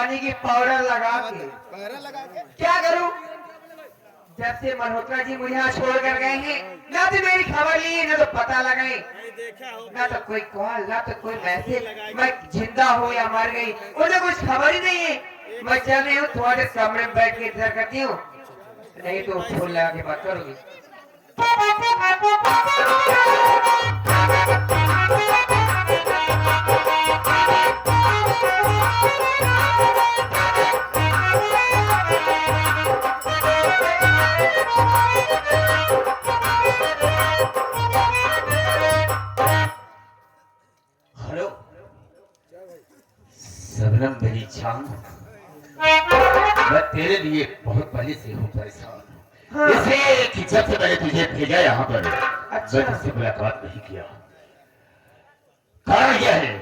यानी कि पाउडर लगा के क्या करूं? जब से मल्होत्रा जी मुझे यहाँ छोड़ कर गए हैं, ना तो मेरी खबर ली, ना तो पता लगाई, ना तो कोई कॉल, ना तो कोई मैसेज, मैं जिंदा हूँ या मर गई मुझे कुछ खबर ही नहीं है। मैं चल रही हूँ, थोड़े कमरे में बैठ के इंतजार करती हूँ, नहीं तो फोन लगा के बात करूंगी। हेलो सबनम मेरी जान, मैं तेरे लिए बहुत पहले से हूँ परेशान। हाँ। इसलिए कि जब से मैंने तुझे भेजा यहाँ पर, अच्छा। मैं तुझसे मुलाकात नहीं किया। कारण यह है,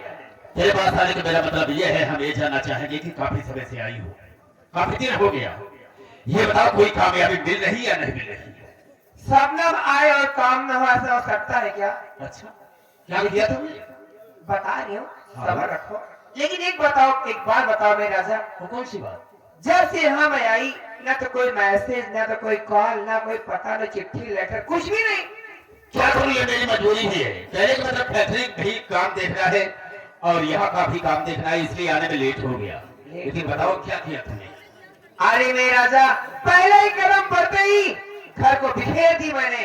तेरे पास आने का मेरा मतलब यह है, हम ये जानना चाहेंगे कि काफी समय से आई हो, काफी दिन हो गया, ये बताओ कोई कामयाबी मिल रही या नहीं मिल रही? सबनम आए और काम न हो सकता है क्या? अच्छा, क्या किया तुमने? बता रही हूँ, सब्र रखो। लेकिन एक बात बताओ मेरे राजा। वो कौन सी बात? जब से यहाँ मैं आई, ना तो कोई मैसेज, ना तो कोई कॉल, ना कोई पता, ना चिट्ठी लेटर, कुछ भी नहीं। क्या करूँ, ये मेरी मजबूरी भी है। पहले तो मतलब फैक्ट्री भी काम देखना है और यहाँ का भी काम देखना है, इसलिए आने में लेट हो गया। लेकिन बताओ क्या किया तुमने? अरे मेरे राजा, पहले ही कदम बढ़ते ही घर को बिखेर दी मैंने।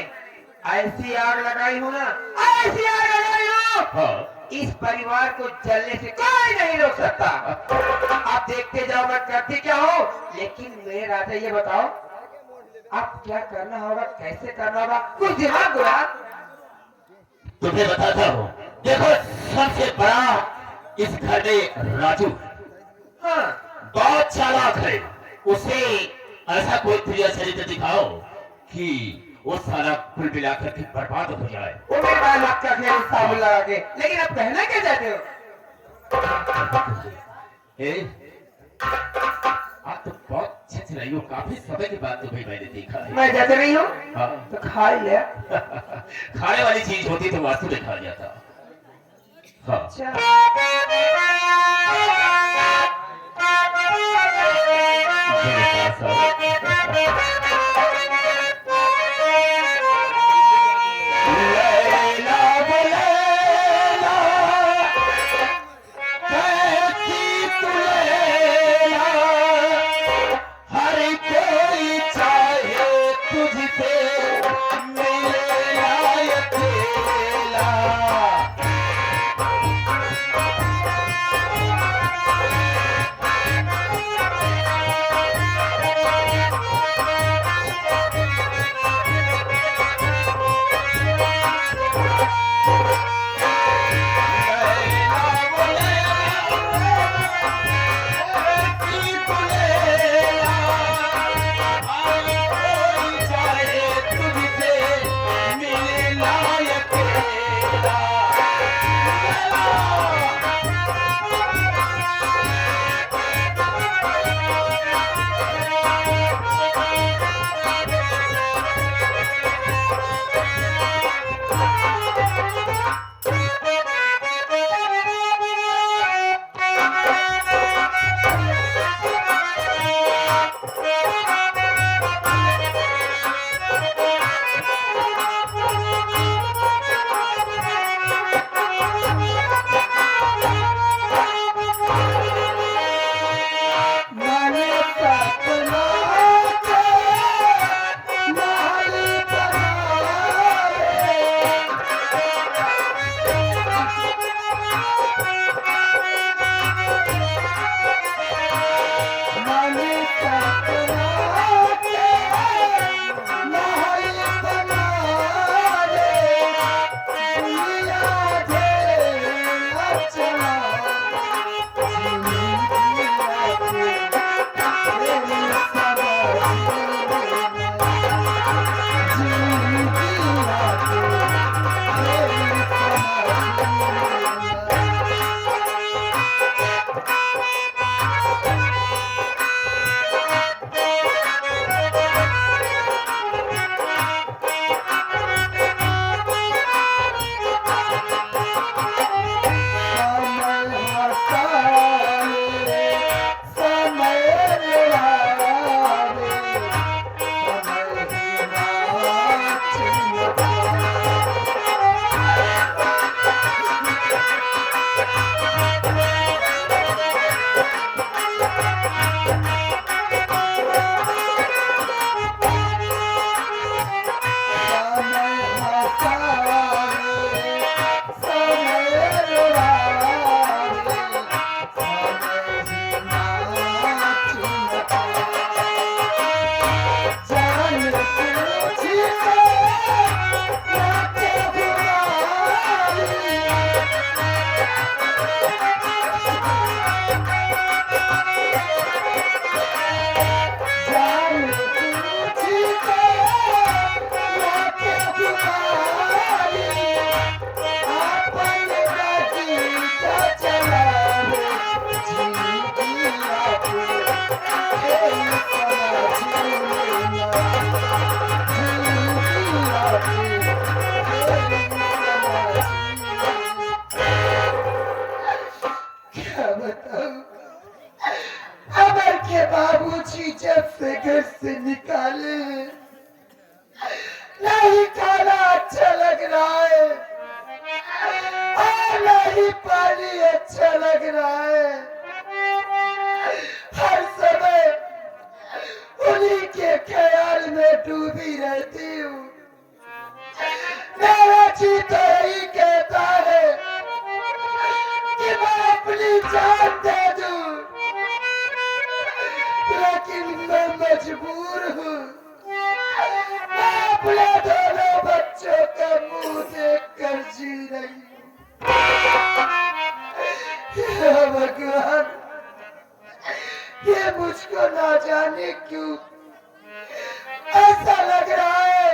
ऐसी आग लगाई हूँ ना, ऐसी आग लगाई हूँ। हाँ। इस परिवार को जलने से कोई नहीं रोक सकता। आप देखते जाओ मैं करती क्या हो, लेकिन मेरे राजा ये बताओ अब क्या करना होगा, कैसे करना होगा, कुछ दिमाग दो यार। तुम्हें बताता हूँ, देखो सबसे बड़ा इस घर में राजू, हाँ, बहुत चालाक है। उसे ऐसा कोई प्रिय चरित्र दिखाओ कि वो सारा कुल मिलाकर के बर्बाद हो जाए। वो मेरे बाल आपका खेल साबुन लगा के, लेकिन आप कहना क्या चाहते हो? आप तो बहुत अच्छे रही हो, काफी समय के बाद तुम्हें मैंने देखा है। मैं जैसे नहीं हूँ, तो खा ही लिया। खाने वाली चीज होती तो वास्तु में खा जाता। हाँ। रहती हूँ। मेरा जी तो यही कहता है कि मैं अपनी जान दे दूं, लेकिन मैं मजबूर हूँ। मैं अपने दोनों बच्चों का मुंह देख कर जी रही हूँ। हे भगवान, ये मुझको ना जाने क्यों ऐसा लग रहा है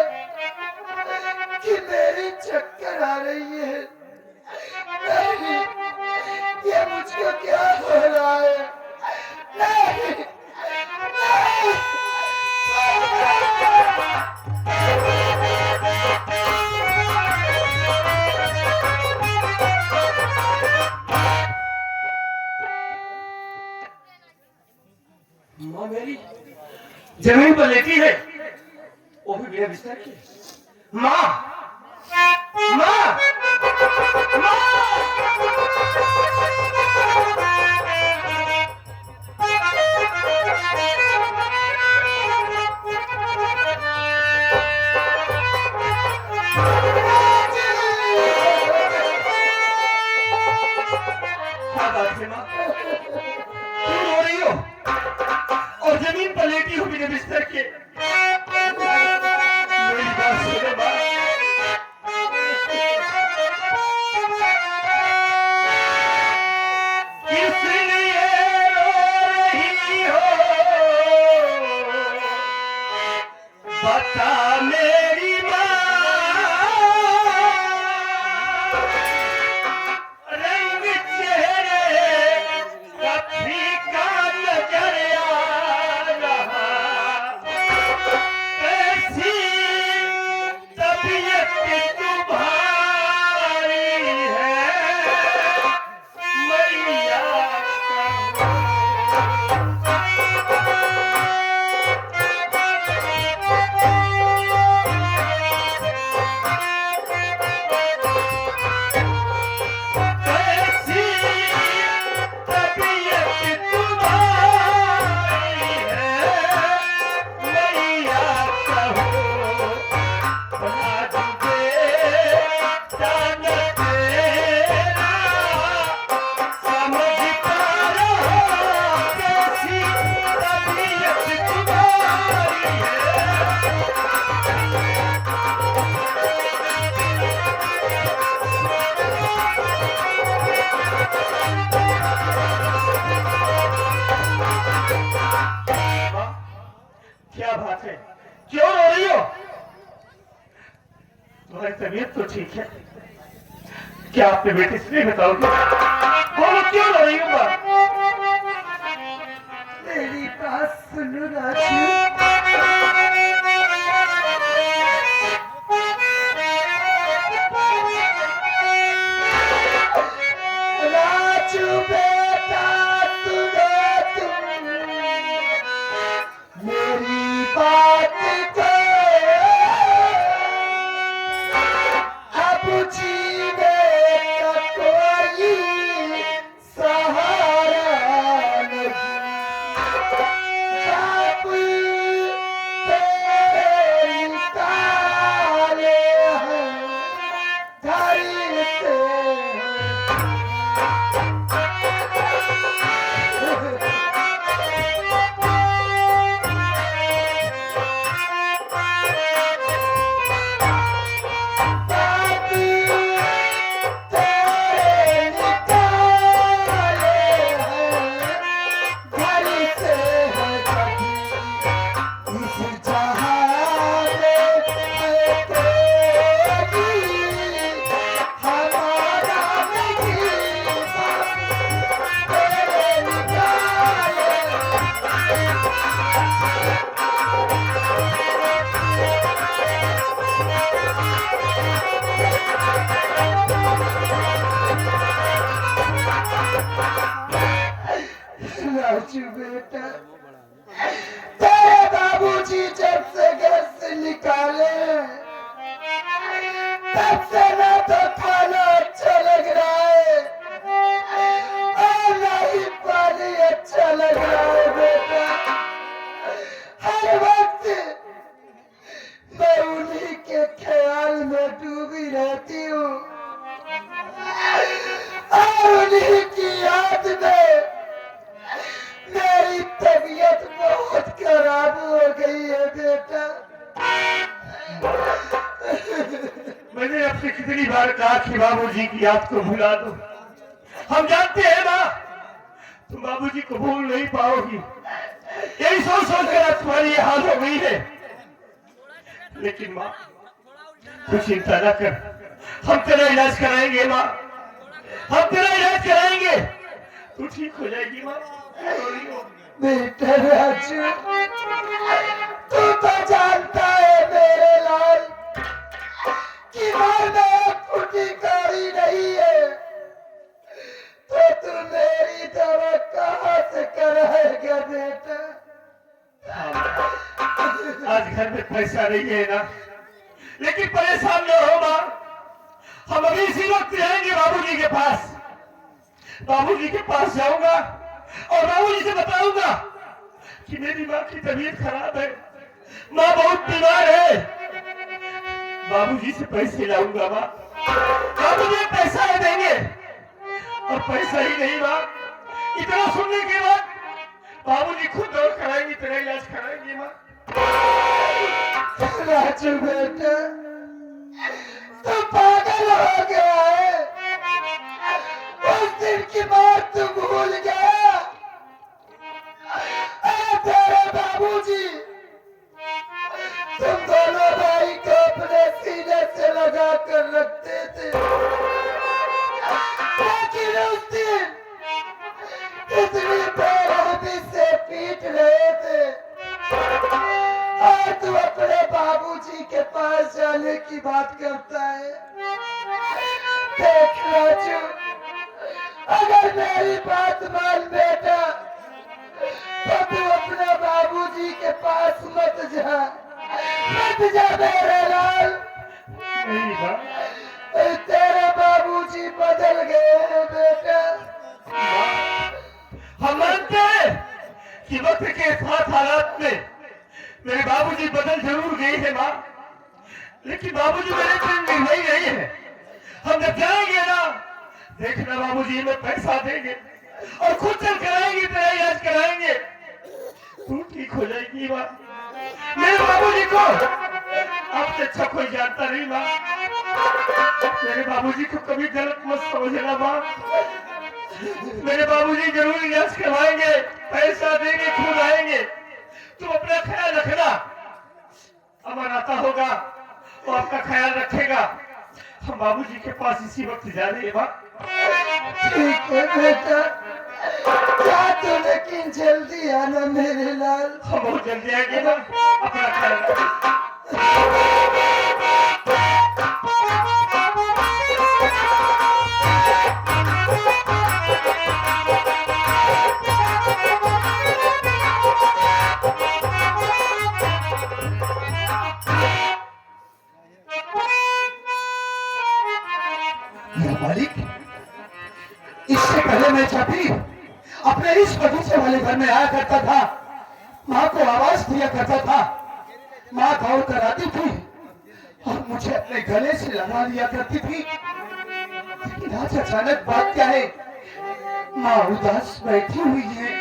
कि मेरी चक्कर आ रही है। नहीं, ये मुझको क्या हो रहा है? नहीं, नहीं। माँ मेरी जमीन पर लेटी है, वो भी बिना बिस्तर के। माँ, माँ, माँ। क्या बात है माँ? क्यों रो रही हो? और जमीन पर लेटी हो बिना बिस्तर के। मेरी बात सुनो माँ। किस लिए रो रही हो? बता मेरी माँ। रंग चेहरे का फीका नजर आ रहा, कैसी तबीयत तुम्हारी है मैया कैसी तबीयत तुम्हारी है मैया कहो। राज दे जान तेरा समझता रहो, कैसी तबीयत तुम्हारी है। माँ, क्या बात है? क्यों रो रही हो? तुम्हारी तबीयत तो ठीक है, क्या आपने बेटी से नहीं बताओगे? बोलो क्यों रो रही हो माँ? मेरी बात सुनो राजू। राजू बेटा, सुनो तुम मेरी बात को। अब जीने का कोई सहारा नहीं। बाप तेरे निकाले हैं घर से। बाप तेरे निकाले हैं घर से है कभी। इस जहां में है तेरी हमारा नहीं। बाप तेरे निकाले राजू बेटा, तेरे बाबूजी जब से घर से निकाले तब से ना तो खाना अच्छा लग रहा है और ना ही पानी अच्छा लग रहा है बेटा। हर वक्त कितनी बार कहा कि बाबूजी की याद को भुला दो। हम जानते हैं माँ, तुम बाबूजी को भूल नहीं पाओगी। यही सोच सोच कर आज तुम्हारी ये हाल हो गई है। लेकिन माँ तू चिंता न कर, हम तेरा इलाज कराएंगे माँ, हम तेरा इलाज कराएंगे, तू ठीक हो जाएगी माँ। बेटा राजू, तू तो जानता है मेरे लाल कि मरना कुटी कारी नहीं है, तो तू मेरी दवा कहाँ से कराएगा बेटा? आज घर में पैसा नहीं है ना, लेकिन परेशान न हो माँ, हम अभी इसी वक्त जाएंगे बाबूजी के पास। बाबूजी के पास जाऊंगा और बाबूजी से बताऊंगा कि मेरी माँ की तबीयत खराब है, माँ बहुत बीमार है। बाबूजी से पैसे लाऊंगा माँ, बाबूजी पैसा देंगे। और पैसा ही नहीं माँ, इतना सुनने के बाद बाबूजी खुद दौड़ कराएंगे, तेरा इलाज कराएंगे माँ। राजू बेटा, तू पागल हो गया है। उस दिन की बात तू भूल गया। तेरे बाबूजी तुम दोनों भाई को अपने सीने से लगा कर रखते थे, लेकिन उस दिन इतनी बेरहमी से पीट रहे थे। और तू अपने बाबूजी के पास जाने की बात करता है। देख राजू, अगर मेरी बात मान बेटा, तो तू अपने बाबूजी के पास मत जा, मत जा मेरे लाल। नहीं माँ, तेरे बाबूजी बदल गए हैं बेटा। हम मानते हैं कि वक्त के साथ हालात में मेरे बाबूजी बदल जरूर गए हैं माँ, लेकिन बाबूजी मेरे पे निर्भर नहीं है। हम जब जाएंगे ना, देखना बाबूजी में पैसा देंगे और खुद चल कराएंगे, तेरा इलाज कराएंगे, तू ठीक हो जाएगी माँ। मेरे बाबूजी को आपसे अच्छा कोई जानता नहीं माँ। मेरे बाबूजी को कभी गलत मत समझना माँ। मेरे बाबूजी जरूर इलाज करवाएंगे, पैसा देंगे, खुद आएंगे, तुम अपना ख्याल रखना। अमर आता होगा वो आपका ख्याल रखेगा। हम बाबूजी के पास इसी वक्त जा रहे हैं माँ। ठीक है बेटा, जा तो लेकिन जल्दी आना मेरे लाल। हम बहुत जल्दी आएंगे ना, अपना ख्याल रखना। मालिक, इससे पहले मैं छठी अपने इस बगीचे वाले घर में आया करता था, माँ को आवाज दिया करता था, माँ दौड़ कर आती थी और मुझे अपने गले से लगा लिया करती थी। लेकिन आज अचानक बात क्या है, माँ उदास बैठी हुई है।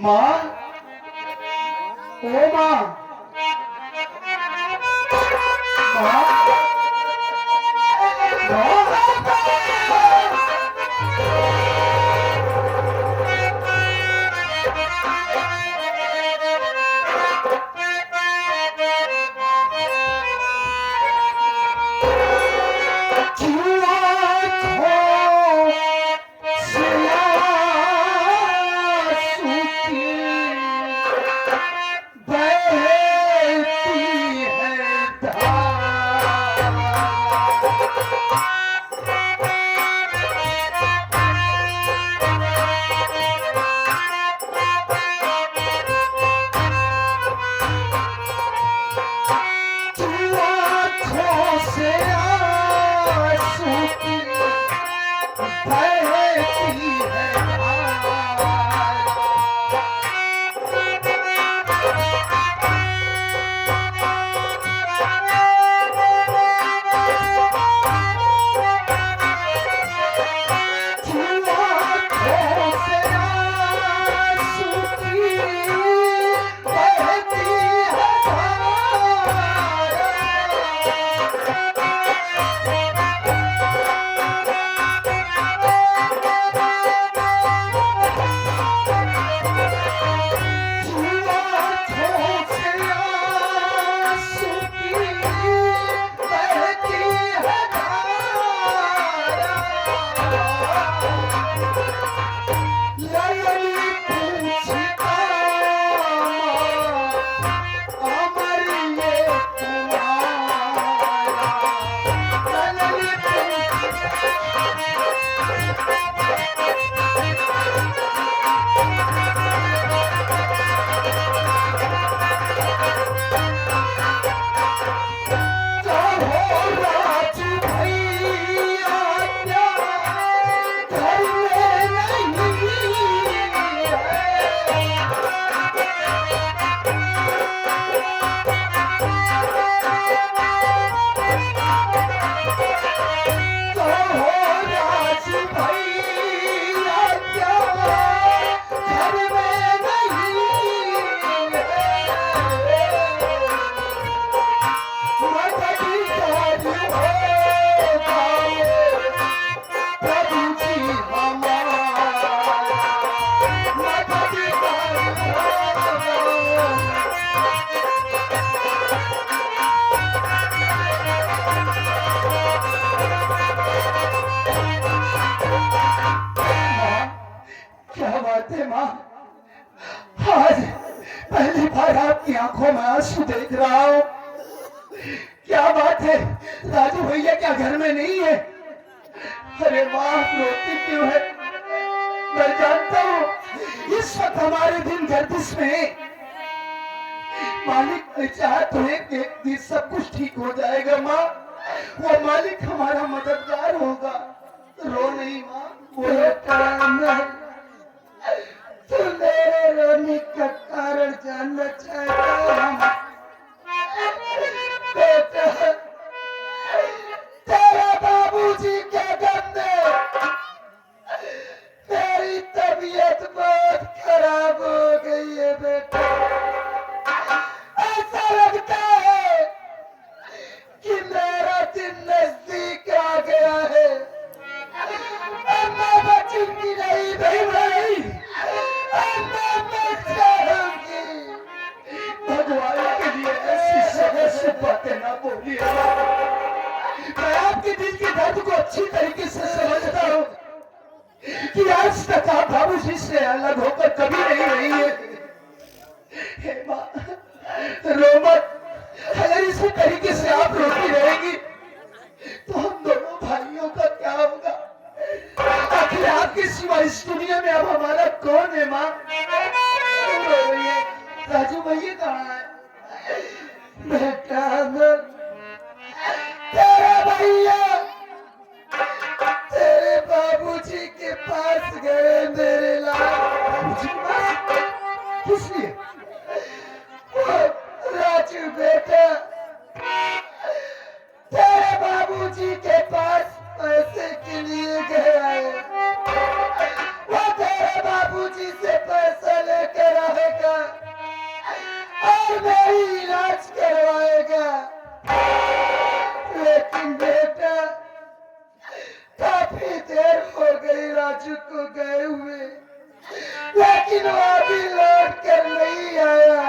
माँ, ओ माँ, माँ, देख रहा हूँ। क्या बात है, राजू भैया क्या घर में नहीं है? अरे माँ रोती क्यों है? मैं जानता हूँ इस वक्त हमारे दिन गर्दिश में है। मालिक ने चाहा तो एक दिन सब कुछ ठीक हो जाएगा माँ। वो मालिक हमारा मददगार होगा। रो नहीं माँ, तू मेरे रोने का कारण जानना चाहता है? बेटा, तेरा बाबूजी के गम में मेरी तबीयत बहुत खराब हो गई है बेटा। ऐसा लगता है कि मेरा दिन नजदीक आ गया है। अब मैं बचूंगी नहीं भाई, अब मैं मर जाऊंगी। भगवान के लिए ऐसी समय से बातें ना बोलिए। मैं आपके दिल के दर्द को अच्छी तरीके से समझता हूँ कि आज तक आप बाबूजी से अलग होकर कभी नहीं रही है। हे माँ, रो मत। अगर इसी तरीके से आप रोती रहेंगी तो हम दोनों भाइयों का क्या होगा? आखिर आपके सिवा इस दुनिया में अब हमारा कौन है माँ? राजू भैया कहाँ है? बेटा तेरा भैया तेरे बाबूजी के पास गए मेरे लाल। बाबूजी के पास? किस लिए? राजू बेटा, तेरे बाबूजी के पास पैसे के लिए गया है। वो तेरे बाबूजी से पैसा लेकर आएगा और मेरी इलाज करवाएगा। लेकिन बेटा, काफी देर हो गई राजू को गए हुए, लेकिन वो अभी लौट कर नहीं आया।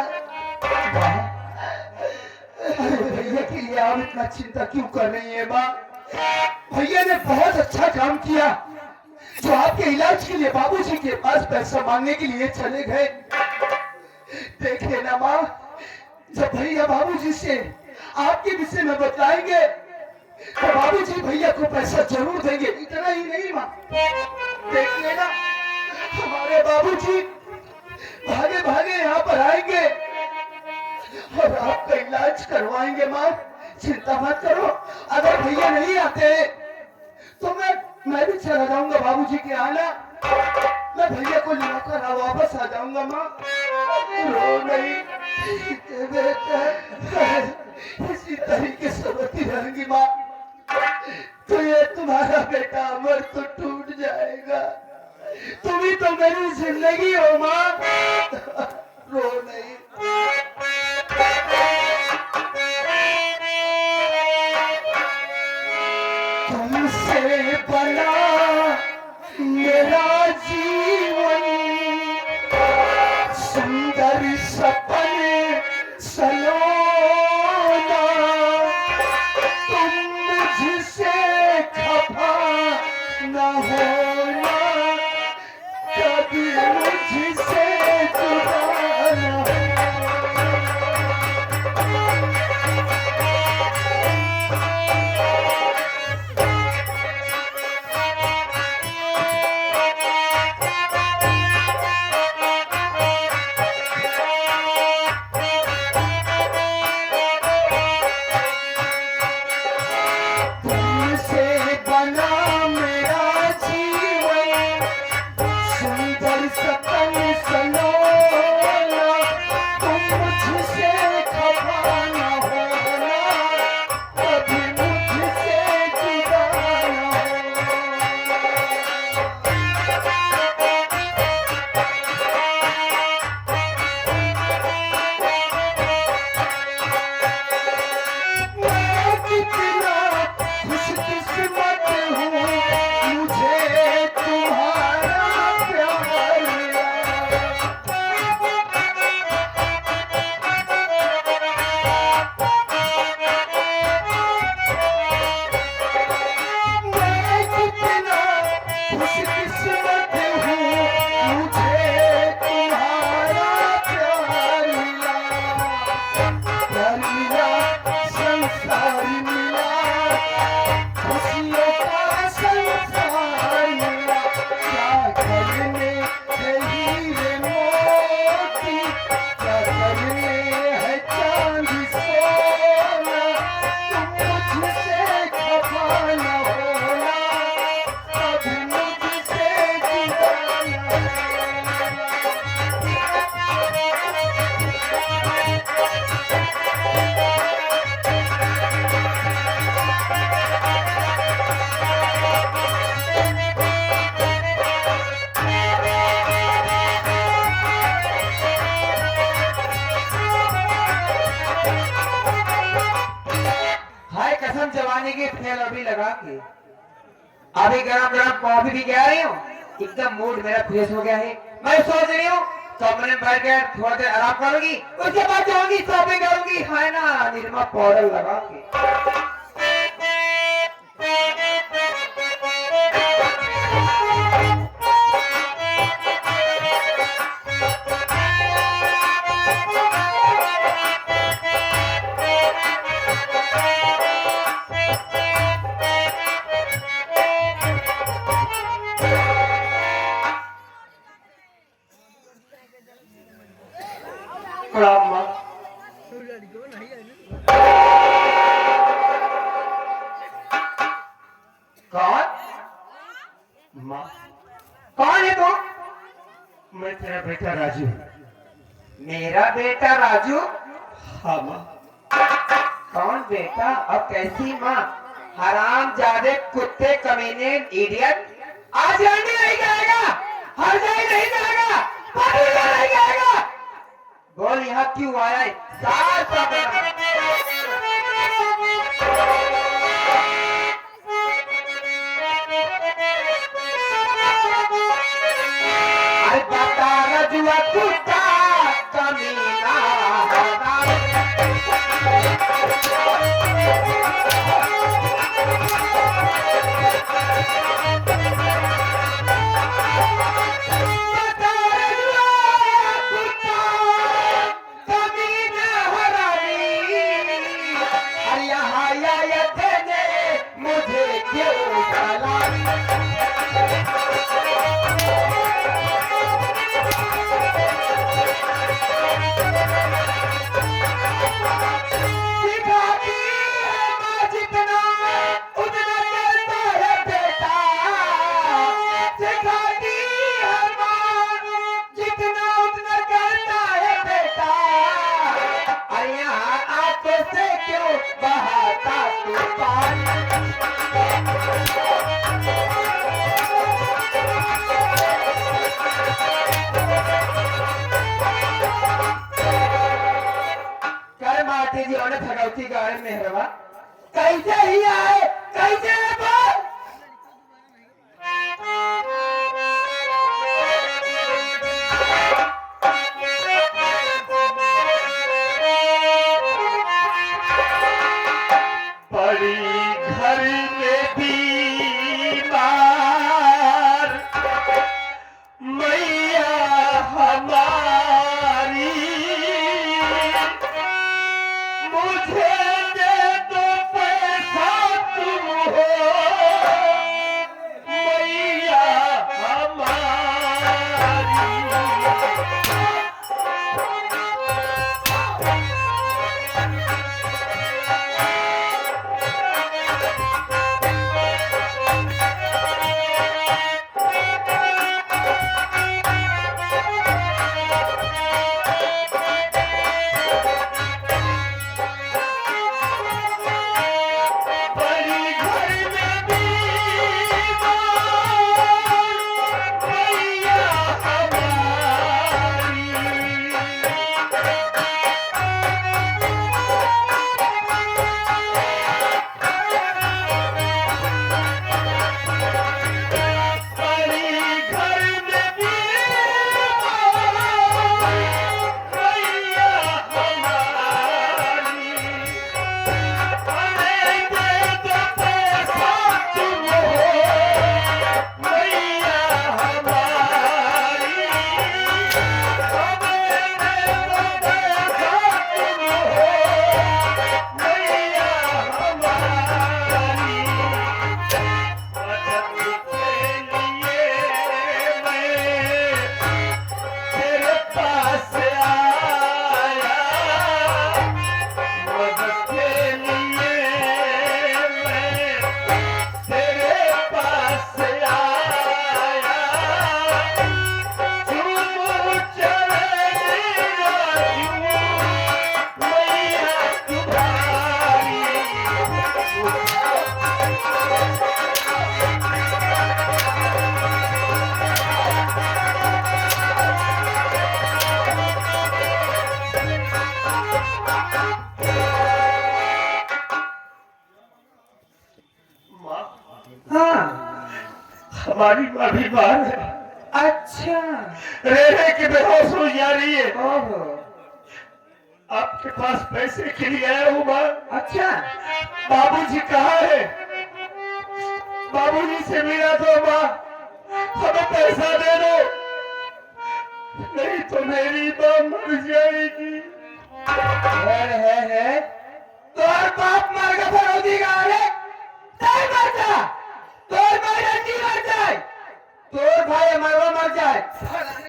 भैया के लिए आप इतना चिंता क्यों कर रही है माँ? भैया ने बहुत अच्छा काम किया जो आपके इलाज के लिए बाबूजी के पास पैसा मांगने के लिए चले गए। देख लेना माँ, जब भैया बाबूजी से आपके विषय में बताएंगे तो बाबूजी भैया को पैसा जरूर देंगे। इतना ही नहीं माँ, देख लेना हमारे बाबूजी भागे भागे यहाँ पर आएंगे और आपका इलाज करवाएंगे। माँ चिंता मत करो। अगर भैया नहीं आते तो मैं भी चला जाऊंगा बाबूजी के आना। मैं भैया को लेकर वापस आ जाऊंगा। माँ रो नहीं बेटा, इसी तरीके से रोती रहेंगी माँ तो ये तुम्हारा बेटा अमर तो टूट जाएगा। तुम ही तो मेरी जिंदगी हो माँ। रो नहीं। तुमसे बना मेरा जीवन, सुंदर सपने सलोना, तुम मुझसे खफा न होना, कभी मुझसे जुदा न होना। तुमसे बना मेरा जीवन, पानी की थैला भी लगा के अभी गरम गरम कॉफी भी कह रही हूँ, एकदम मूड मेरा फ्रेश हो गया है। मैं सोच रही हूँ कमरे में बैठ के थोड़ा देर आराम करूंगी, उसके बाद जाऊंगी शॉपिंग करूंगी, है ना, निरमा पाउडर लगा के। प्रणाम माँ। कौन? माँ, कौन है तू? मैं तेरा बेटा राजू। मेरा बेटा राजू? हाँ माँ। कौन बेटा और कैसी माँ? हराम जादे कुत्ते कमीने इडियट। आज लड़ने नहीं जाएगा, हर जगह नहीं जाएगा, पानी का नहीं जाएगा। बोल यहाँ क्यों आया है? साफ साफ बता। अरे बता रजुआ कुत्ता कमीना हराम। मुझे क्यों जितना उतना करता है बेटा, सिखाती है माँ जितना उतना करता है बेटा। अरे यहाँ आंखों से क्यों बहाता तूफान? कर माते जी और थगौती गाय मेहरबा कैसे ही आए, कैसे है बोल? पड़ी घर में बीमार मैया हमारी, मुझे दे दो पैसा तुम हो हमारी माँ बीमार है, अच्छा। रह के बेहोश हो जा रही है। ओहो। आपके पास पैसे के लिए आया हूँ माँ। अच्छा। बाबूजी कहाँ है? बाबूजी से मिला तो माँ, हमें पैसा दे दो, नहीं तो मेरी माँ मर जाएगी। है तोर बाप मर गया फरोदी गारे तय मर जा, तोर भाई रंजी मर जाए, तोर भाई मरवा मर जाए।